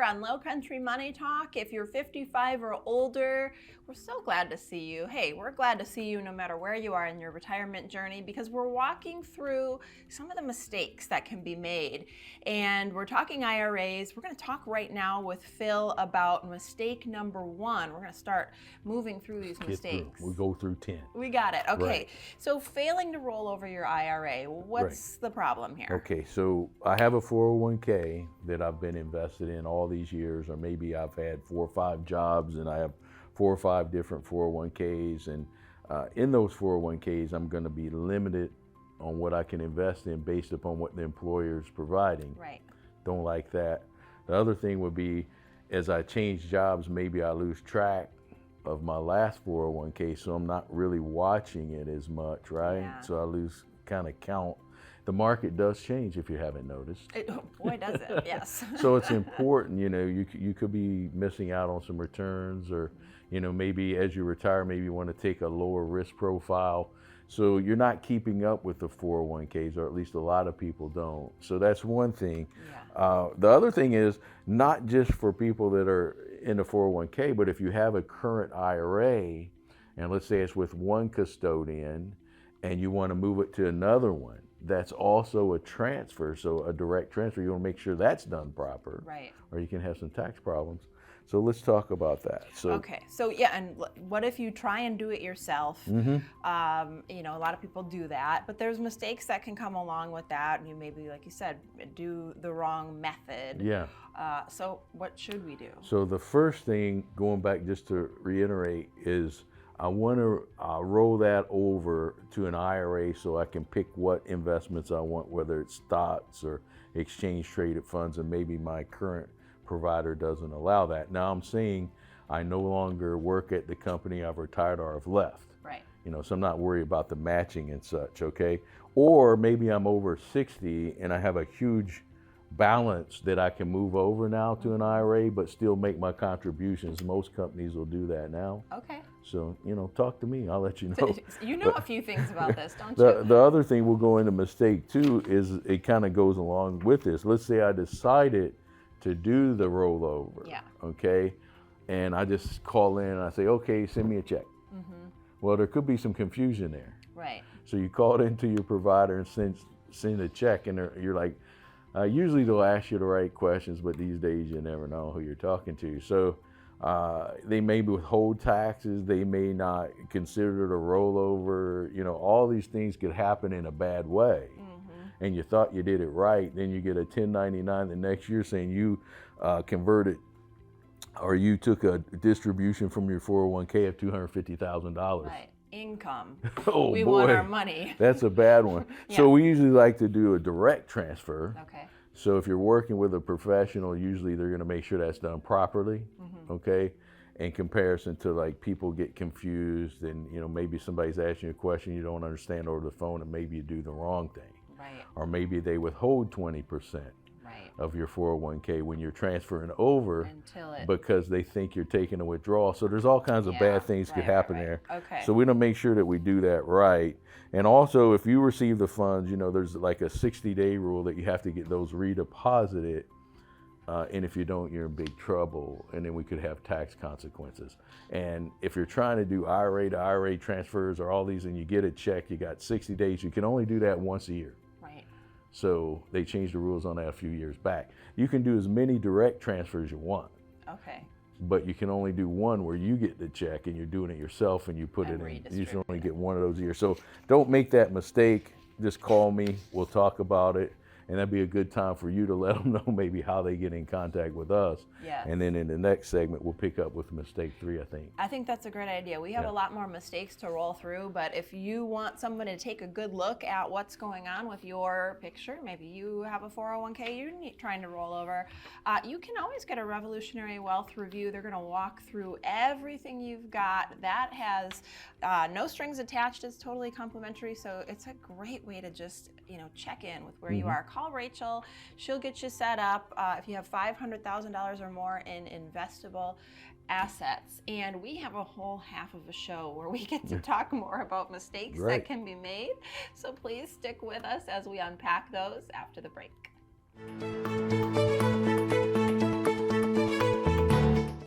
on Lowcountry Money Talk. If you're 55 or older, we're so glad to see you. Hey, we're glad to see you no matter where you are in your retirement journey, because we're walking through some of the mistakes that can be made. And we're talking IRAs. We're going to talk right now with Phil about mistake number 1. We're going to start moving through these mistakes. We go through 10. We got it. Okay. Right. So failing to roll over your IRA, what's the problem here? Okay, so I have a 401k that I've been invested in all these years, or maybe I've had 4 or 5 jobs and I have 4 or 5 different 401ks, and in those 401ks I'm going to be limited on what I can invest in based upon what the employer is providing. Right. Don't like that. The other thing would be, as I change jobs, maybe I lose track of my last 401k, so I'm not really watching it as much, right? Yeah. So I lose kind of count. The market does change, if you haven't noticed. Boy, does it, yes. So it's important, you know, you could be missing out on some returns, or, you know, maybe as you retire, maybe you want to take a lower risk profile. So you're not keeping up with the 401ks, or at least a lot of people don't. So that's one thing. Yeah. The other thing is, not just for people that are in a 401k, but if you have a current IRA, and let's say it's with one custodian, and you want to move it to another one, that's also a transfer, so a direct transfer. You want to make sure that's done proper, right? Or you can have some tax problems. So let's talk about that. So okay, so yeah, and what if you try and do it yourself? Mm-hmm. You know, a lot of people do that, but there's mistakes that can come along with that, and you maybe, like you said, do the wrong method. Yeah. So what should we do? So the first thing, going back just to reiterate, is I want to roll that over to an IRA so I can pick what investments I want, whether it's stocks or exchange traded funds, and maybe my current provider doesn't allow that. Now I'm saying I no longer work at the company, I've retired or I've left. Right. You know, so I'm not worried about the matching and such, okay? Or maybe I'm over 60 and I have a huge balance that I can move over now to an IRA, but still make my contributions. Most companies will do that now. Okay. So, you know, talk to me, I'll let you know. You know a few things about this, don't you? The other thing we'll go into mistake too is it kind of goes along with this. Let's say I decided to do the rollover, yeah. Okay? And I just call in and I say, okay, send me a check. Mm-hmm. Well, there could be some confusion there. Right. So you call into your provider and send a check, and you're like, usually they'll ask you the right questions, but these days you never know who you're talking to. So they may withhold taxes, they may not consider it a rollover, you know, all these things could happen in a bad way. Mm-hmm. And you thought you did it right, then you get a 1099 the next year saying you converted, or you took a distribution from your 401k of $250,000. Right. Income. Oh, we boy, want our money. That's a bad one. Yeah. So we usually like to do a direct transfer. Okay. So if you're working with a professional, usually they're going to make sure that's done properly. Mm-hmm. Okay. In comparison to, like, people get confused, and, you know, maybe somebody's asking you a question you don't understand over the phone, and maybe you do the wrong thing. Right. Or maybe they withhold 20%. Of your 401k when you're transferring over, because they think you're taking a withdrawal. So there's all kinds of bad things could happen there. Okay. So we don't make sure that we do that right. And also, if you receive the funds, you know, there's like a 60-day rule that you have to get those redeposited. And if you don't, you're in big trouble, and then we could have tax consequences. And if you're trying to do IRA to IRA transfers or all these, and you get a check, you got 60 days, you can only do that once a year. So they changed the rules on that a few years back. You can do as many direct transfers as you want. Okay. But you can only do one where you get the check and you're doing it yourself and you put it in. You should only get one of those a year. So don't make that mistake. Just call me. We'll talk about it. And that'd be a good time for you to let them know maybe how they get in contact with us. Yeah. And then in the next segment, we'll pick up with mistake 3, I think. I think that's a great idea. We have a lot more mistakes to roll through, but if you want someone to take a good look at what's going on with your picture, maybe you have a 401k you're trying to roll over, you can always get a Revolutionary Wealth Review. They're going to walk through everything you've got. That has no strings attached. It's totally complimentary, so it's a great way to just, you know, check in with where you are. Call Rachel. She'll get you set up if you have $500,000 or more in investable assets. And we have a whole half of a show where we get to talk more about mistakes that can be made. So please stick with us as we unpack those after the break.